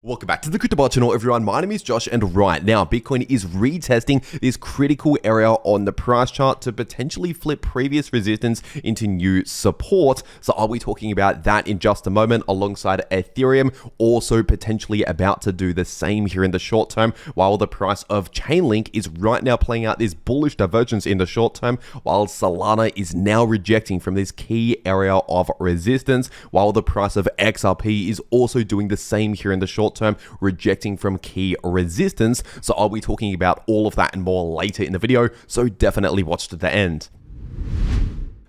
Welcome back to the cryptowrld channel, everyone. My name is Josh, and right now Bitcoin is retesting this critical area on the price chart to potentially flip previous resistance into new support. So I'll be talking about that in just a moment, alongside Ethereum also potentially about to do the same here in the short term, while the price of Chainlink is right now playing out this bullish divergence in the short term, while Solana is now rejecting from this key area of resistance, while the price of XRP is also doing the same here in the short term, rejecting from key resistance. So I'll be talking about all of that and more later in the video, so definitely watch to the end.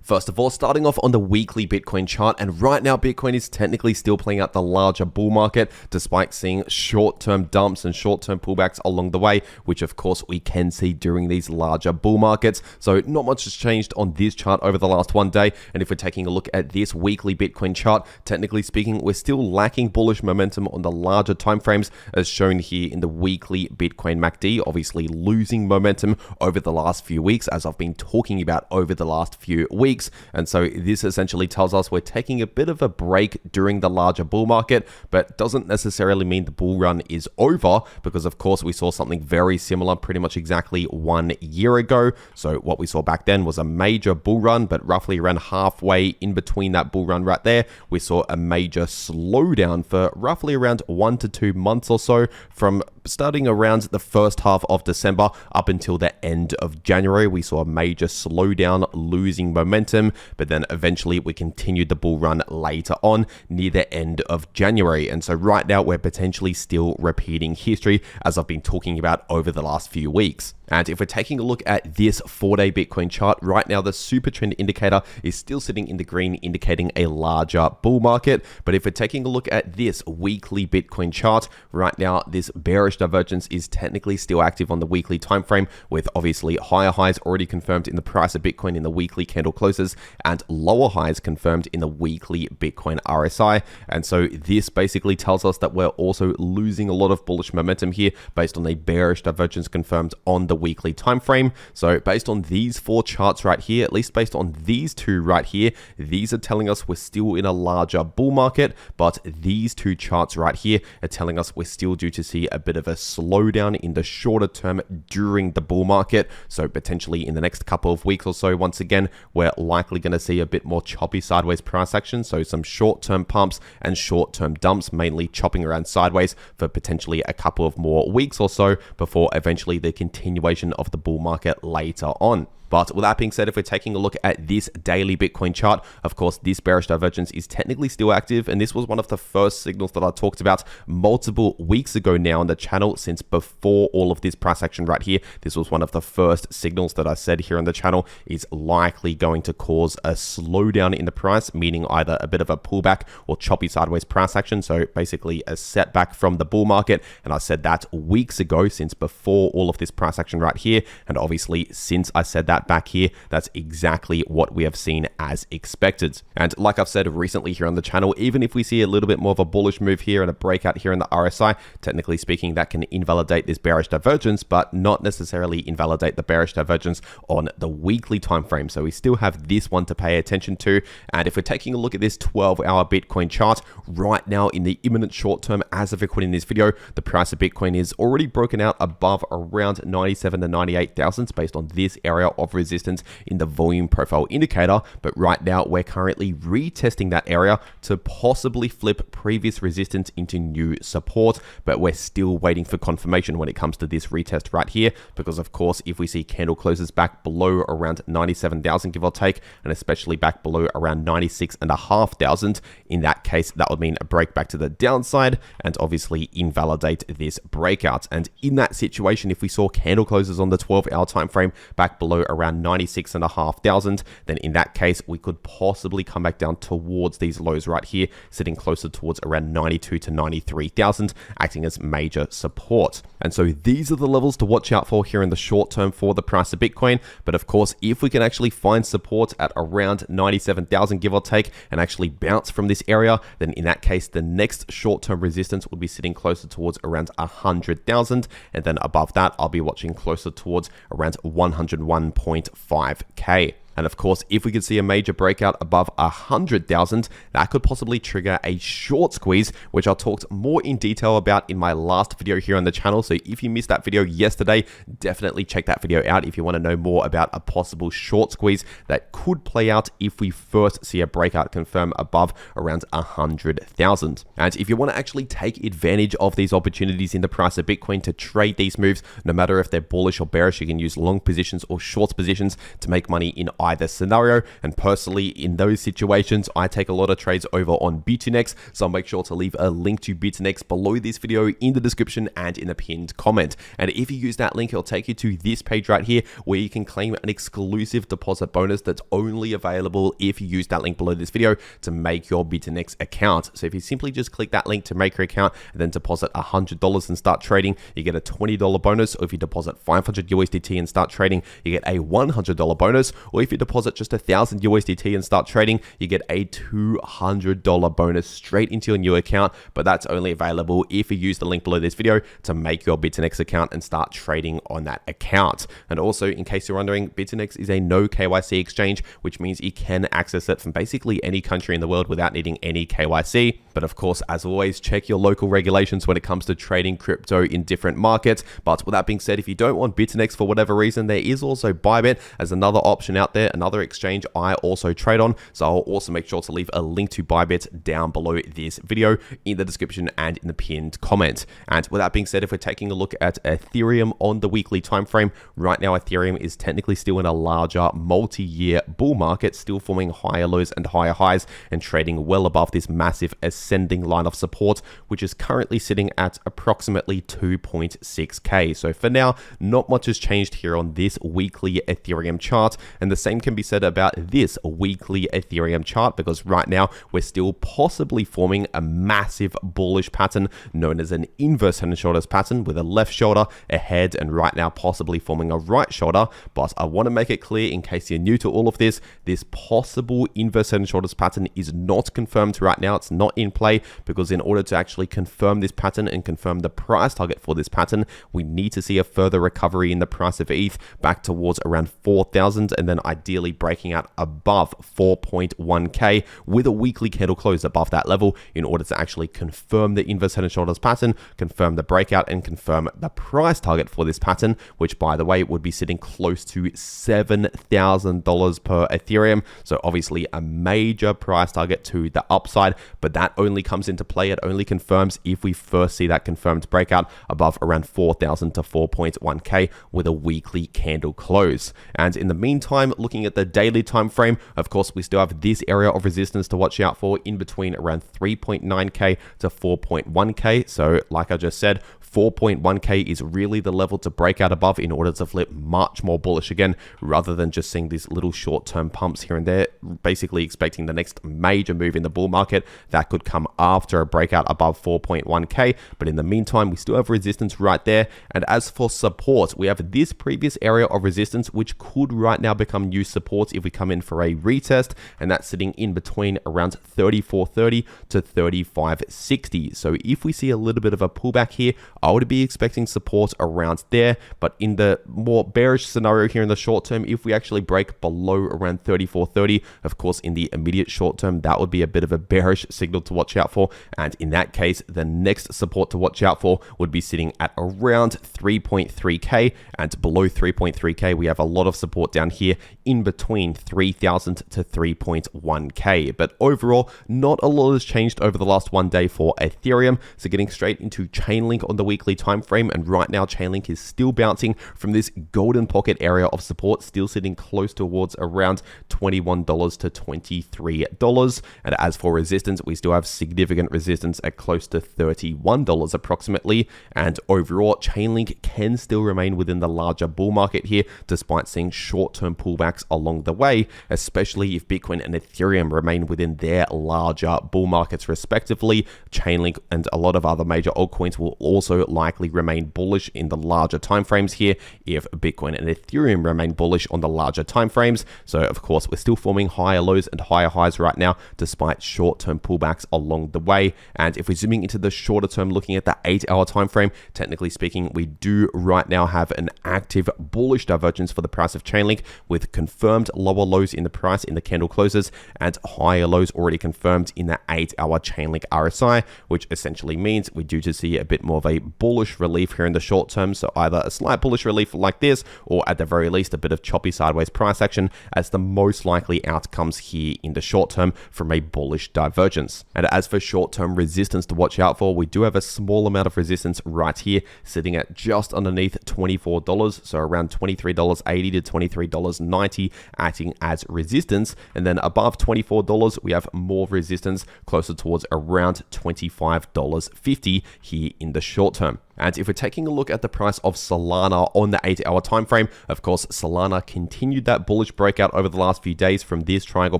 First of all, starting off on the weekly Bitcoin chart, and right now Bitcoin is technically still playing out the larger bull market, despite seeing short-term dumps and short-term pullbacks along the way, which of course we can see during these larger bull markets. So not much has changed on this chart over the last one day, and if we're taking a look at this weekly Bitcoin chart, technically speaking, we're still lacking bullish momentum on the larger timeframes, as shown here in the weekly Bitcoin MACD, obviously losing momentum over the last few weeks, as I've been talking about over the last few weeks. And so this essentially tells us we're taking a bit of a break during the larger bull market, but doesn't necessarily mean the bull run is over, because of course we saw something very similar pretty much exactly 1 year ago. So what we saw back then was a major bull run, but roughly around halfway in between that bull run right there, we saw a major slowdown for roughly around 1 to 2 months or so, from starting around the first half of December up until the end of January. We saw a major slowdown, losing momentum, but then eventually we continued the bull run later on near the end of January. And so right now we're potentially still repeating history, as I've been talking about over the last few weeks. And if we're taking a look at this 4-day Bitcoin chart, right now the super trend indicator is still sitting in the green, indicating a larger bull market. But if we're taking a look at this weekly Bitcoin chart, right now this bearish divergence is technically still active on the weekly time frame, with obviously higher highs already confirmed in the price of Bitcoin in the weekly candle closes, and lower highs confirmed in the weekly Bitcoin RSI. And so this basically tells us that we're also losing a lot of bullish momentum here based on a bearish divergence confirmed on the weekly time frame. So based on these 4 charts right here, at least based on these 2 right here, these are telling us we're still in a larger bull market, but these 2 charts right here are telling us we're still due to see a bit of a slowdown in the shorter term during the bull market. So potentially in the next couple of weeks or so, once again, we're likely going to see a bit more choppy sideways price action. So some short-term pumps and short-term dumps, mainly chopping around sideways for potentially a couple of more weeks or so, before eventually the continuation of the bull market later on. But with that being said, if we're taking a look at this daily Bitcoin chart, of course, this bearish divergence is technically still active. And this was one of the first signals that I talked about multiple weeks ago now on the channel, since before all of this price action right here. This was one of the first signals that I said here on the channel is likely going to cause a slowdown in the price, meaning either a bit of a pullback or choppy sideways price action. So basically a setback from the bull market. And I said that weeks ago, since before all of this price action right here. And obviously, since I said that back here, that's exactly what we have seen as expected. And like I've said recently here on the channel, even if we see a little bit more of a bullish move here and a breakout here in the RSI, technically speaking, that can invalidate this bearish divergence, but not necessarily invalidate the bearish divergence on the weekly time frame. So we still have this one to pay attention to. And if we're taking a look at this 12-hour Bitcoin chart right now, in the imminent short term, as of recording this video, the price of Bitcoin is already broken out above around 97 to 98,000 based on this area of resistance in the volume profile indicator. But right now we're currently retesting that area to possibly flip previous resistance into new support, but we're still waiting for confirmation when it comes to this retest right here, because of course if we see candle closes back below around 97,000 give or take, and especially back below around 96,500, in that case that would mean a break back to the downside and obviously invalidate this breakout. And in that situation, if we saw candle closes on the 12-hour time frame back below around 96,500, then in that case we could possibly come back down towards these lows right here, sitting closer towards around 92 to 93,000, acting as major support. And so these are the levels to watch out for here in the short term for the price of Bitcoin. But of course, if we can actually find support at around 97,000 give or take and actually bounce from this area, then in that case the next short-term resistance would be sitting closer towards around 100,000, and then above that I'll be watching closer towards around 101.5k. And of course, if we could see a major breakout above 100,000, that could possibly trigger a short squeeze, which I talked more in detail about in my last video here on the channel. So if you missed that video yesterday, definitely check that video out if you want to know more about a possible short squeeze that could play out if we first see a breakout confirm above around 100,000. And if you want to actually take advantage of these opportunities in the price of Bitcoin to trade these moves, no matter if they're bullish or bearish, you can use long positions or short positions to make money in either scenario. And personally, in those situations, I take a lot of trades over on Bitfinex, so I'll make sure to leave a link to Bitfinex below this video in the description and in the pinned comment. And if you use that link, it'll take you to this page right here where you can claim an exclusive deposit bonus that's only available if you use that link below this video to make your Bitfinex account. So if you simply just click that link to make your account and then deposit $100 and start trading, you get a $20 bonus. Or if you deposit 500 USDT and start trading, you get a $100 bonus. Or if you deposit just 1,000 USDT and start trading, you get a $200 bonus straight into your new account. But that's only available if you use the link below this video to make your Bitfinex account and start trading on that account. And also, in case you're wondering, Bitfinex is a no KYC exchange, which means you can access it from basically any country in the world without needing any KYC. But of course, as always, check your local regulations when it comes to trading crypto in different markets. But with that being said, if you don't want Bitfinex for whatever reason, there is also Bybit as another option out there, another exchange I also trade on. So I'll also make sure to leave a link to Bybit down below this video in the description and in the pinned comment. And with that being said, if we're taking a look at Ethereum on the weekly time frame, right now Ethereum is technically still in a larger multi-year bull market, still forming higher lows and higher highs and trading well above this massive ascending line of support, which is currently sitting at approximately 2.6k. So for now, not much has changed here on this weekly Ethereum chart, and the same can be said about this weekly Ethereum chart, because right now we're still possibly forming a massive bullish pattern known as an inverse head and shoulders pattern, with a left shoulder, a head, and right now possibly forming a right shoulder. But I want to make it clear, in case you're new to all of this, this possible inverse head and shoulders pattern is not confirmed right now. It's not in play, because in order to actually confirm this pattern and confirm the price target for this pattern, we need to see a further recovery in the price of ETH back towards around 4,000, and then ideally breaking out above 4.1k with a weekly candle close above that level in order to actually confirm the inverse head and shoulders pattern, confirm the breakout, and confirm the price target for this pattern, which by the way would be sitting close to $7,000 per Ethereum. So obviously a major price target to the upside, but that only comes into play, it only confirms if we first see that confirmed breakout above around 4,000 to 4.1k with a weekly candle close. And in the meantime, looking at the daily time frame, of course we still have this area of resistance to watch out for in between around 3.9k to 4.1k. So like I just said, 4.1k is really the level to break out above in order to flip much more bullish again, rather than just seeing these little short-term pumps here and there, basically expecting the next major move in the bull market that could come after a breakout above 4.1k. But in the meantime, we still have resistance right there. And as for support, we have this previous area of resistance, which could right now become new support if we come in for a retest, and that's sitting in between around 34.30 to 35.60. So if we see a little bit of a pullback here, I would be expecting support around there. But in the more bearish scenario here in the short term, if we actually break below around 34.30, of course in the immediate short term, that would be a bit of a bearish signal to watch out for. And in that case, the next support to watch out for would be sitting at around 3.3k, and below 3.3k we have a lot of support down here in between 3,000 to 3.1k. But overall, not a lot has changed over the last one day for Ethereum. So getting straight into Chainlink on the weekly time frame, and right now Chainlink is still bouncing from this golden pocket area of support, still sitting close towards around $21 to $23. And as for resistance, we still have significant resistance at close to $31 approximately. And overall, Chainlink can still remain within the larger bull market here, despite seeing short-term pullbacks along the way, especially if Bitcoin and Ethereum remain within their larger bull markets respectively. Chainlink and a lot of other major altcoins will also likely remain bullish in the larger timeframes here if Bitcoin and Ethereum remain bullish on the larger timeframes. So of course, we're still forming higher lows and higher highs right now, despite short-term pullbacks along the way. And if we're zooming into the shorter term, looking at the 8-hour time frame, technically speaking, we do right now have an active bullish divergence for the price of Chainlink, with confirmed lower lows in the price in the candle closes and higher lows already confirmed in the 8-hour Chainlink RSI, which essentially means we do to see a bit more of a bullish relief here in the short term. So either a slight bullish relief like this, or at the very least a bit of choppy sideways price action as the most likely outcomes here in the short term from a bullish divergence. And as for short-term resistance to watch out for, we do have a small amount of resistance right here, sitting at just underneath $24, so around $23.80 to $23.90, acting as resistance. And then above $24, we have more resistance closer towards around $25.50 here in the short term. And if we're taking a look at the price of Solana on the 8-hour time frame, of course, Solana continued that bullish breakout over the last few days from this triangle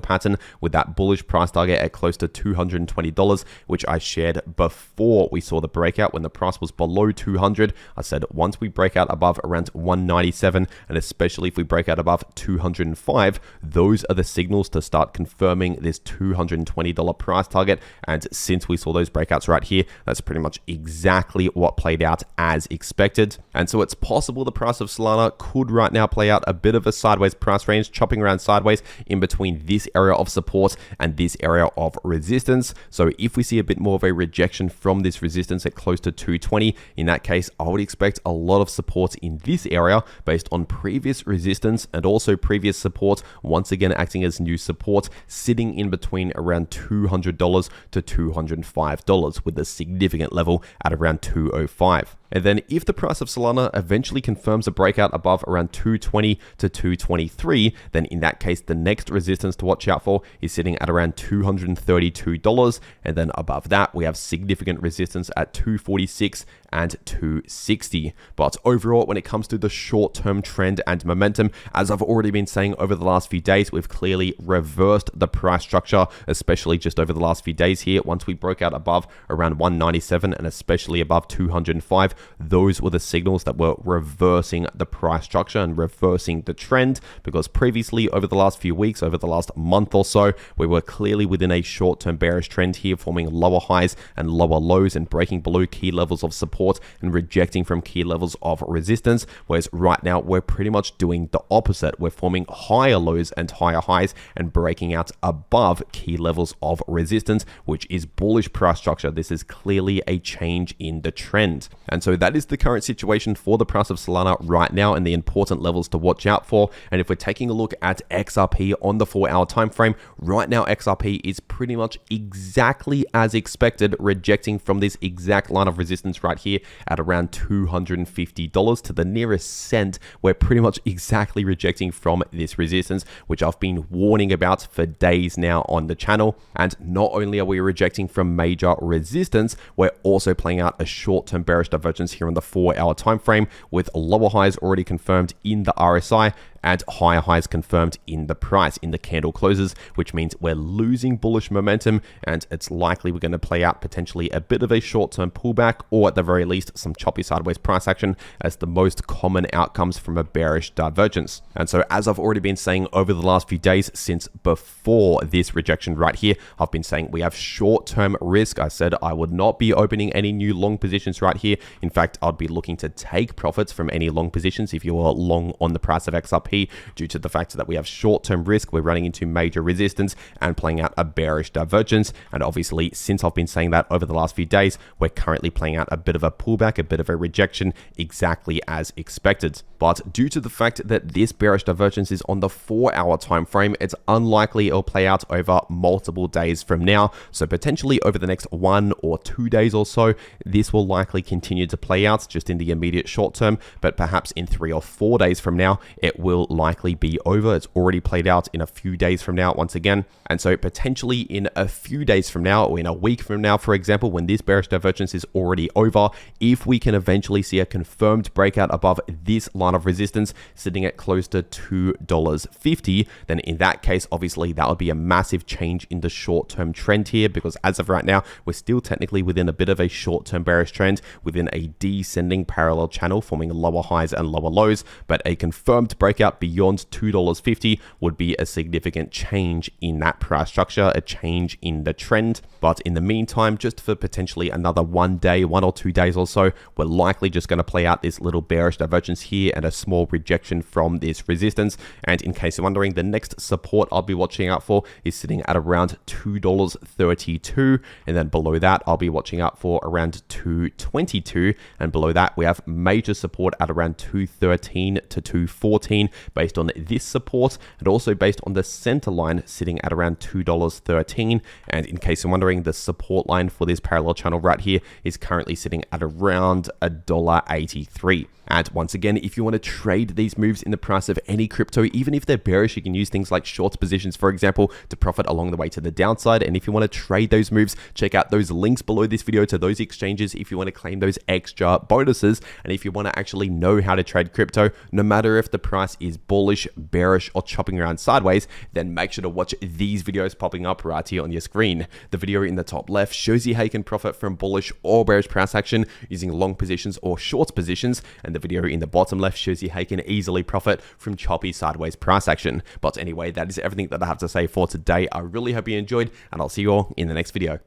pattern, with that bullish price target at close to $220, which I shared before we saw the breakout when the price was below 200. I said once we break out above around 197, and especially if we break out above 205, those are the signals to start confirming this $220 price target. And since we saw those breakouts right here, that's pretty much exactly what played out as expected. And so it's possible the price of Solana could right now play out a bit of a sideways price range, chopping around sideways in between this area of support and this area of resistance. So if we see a bit more of a rejection from this resistance at close to 220, in that case, I would expect a lot of support in this area based on previous resistance and also previous support, once again acting as new support, sitting in between around $200 to $205, with a significant level at around 205. And then if the price of Solana eventually confirms a breakout above around 220 to 223, then in that case, the next resistance to watch out for is sitting at around $232. And then above that, we have significant resistance at 246 and 260. But overall, when it comes to the short-term trend and momentum, as I've already been saying over the last few days, we've clearly reversed the price structure, especially just over the last few days here. Once we broke out above around 197 and especially above 205, those were the signals that were reversing the price structure and reversing the trend, because previously over the last few weeks, over the last month or so, we were clearly within a short-term bearish trend here, forming lower highs and lower lows and breaking below key levels of support and rejecting from key levels of resistance. Whereas right now we're pretty much doing the opposite. We're forming higher lows and higher highs and breaking out above key levels of resistance, which is bullish price structure. This is clearly a change in the trend. And so that is the current situation for the price of Solana right now and the important levels to watch out for. And if we're taking a look at XRP on the 4-hour time frame, right now XRP is pretty much exactly as expected, rejecting from this exact line of resistance right here at around $250 to the nearest cent. We're pretty much exactly rejecting from this resistance, which I've been warning about for days now on the channel. And not only are we rejecting from major resistance, we're also playing out a short-term bearish divergence here on the 4-hour time frame, with lower highs already confirmed in the RSI and higher highs confirmed in the price in the candle closes, which means we're losing bullish momentum, and it's likely we're going to play out potentially a bit of a short-term pullback, or at the very least some choppy sideways price action as the most common outcomes from a bearish divergence. And so as I've already been saying over the last few days, since before this rejection right here, I've been saying we have short-term risk. I said I would not be opening any new long positions right here. In fact, I'd be looking to take profits from any long positions if you are long on the price of XRP, due to the fact that we have short-term risk, we're running into major resistance and playing out a bearish divergence. And obviously, since I've been saying that over the last few days, we're currently playing out a bit of a pullback, a bit of a rejection, exactly as expected. But due to the fact that this bearish divergence is on the 4-hour time frame, it's unlikely it'll play out over multiple days from now. So potentially over the next 1 or 2 days or so, this will likely continue to play out just in the immediate short term, but perhaps in 3 or 4 days from now, it will likely be over. It's already played out in a few days from now once again. And so potentially in a few days from now, or in a week from now, for example, when this bearish divergence is already over, if we can eventually see a confirmed breakout above this line of resistance sitting at close to $2.50, then in that case, obviously that would be a massive change in the short-term trend here, because as of right now, we're still technically within a bit of a short-term bearish trend within a descending parallel channel, forming lower highs and lower lows. But a confirmed breakout beyond $2.50 would be a significant change in that price structure, a change in the trend. But in the meantime, just for potentially another 1 day, 1 or 2 days or so, we're likely just going to play out this little bearish divergence here and a small rejection from this resistance. And in case you're wondering, the next support I'll be watching out for is sitting at around $2.32, and then below that I'll be watching out for around $2.22, and below that we have major support at around $2.13 to $2.14 based on this support, and also based on the center line sitting at around $2.13. And in case you're wondering, the support line for this parallel channel right here is currently sitting at around $1.83. And once again, if you want to trade these moves in the price of any crypto, even if they're bearish, you can use things like short positions, for example, to profit along the way to the downside. And if you want to trade those moves, check out those links below this video to those exchanges if you want to claim those extra bonuses. And if you want to actually know how to trade crypto, no matter if the price is bullish, bearish, or chopping around sideways, then make sure to watch these videos popping up right here on your screen. The video in the top left shows you how you can profit from bullish or bearish price action using long positions or short positions, and the video in the bottom left shows you how you can easily profit from choppy sideways price action. But anyway, that is everything that I have to say for today. I really hope you enjoyed, and I'll see you all in the next video.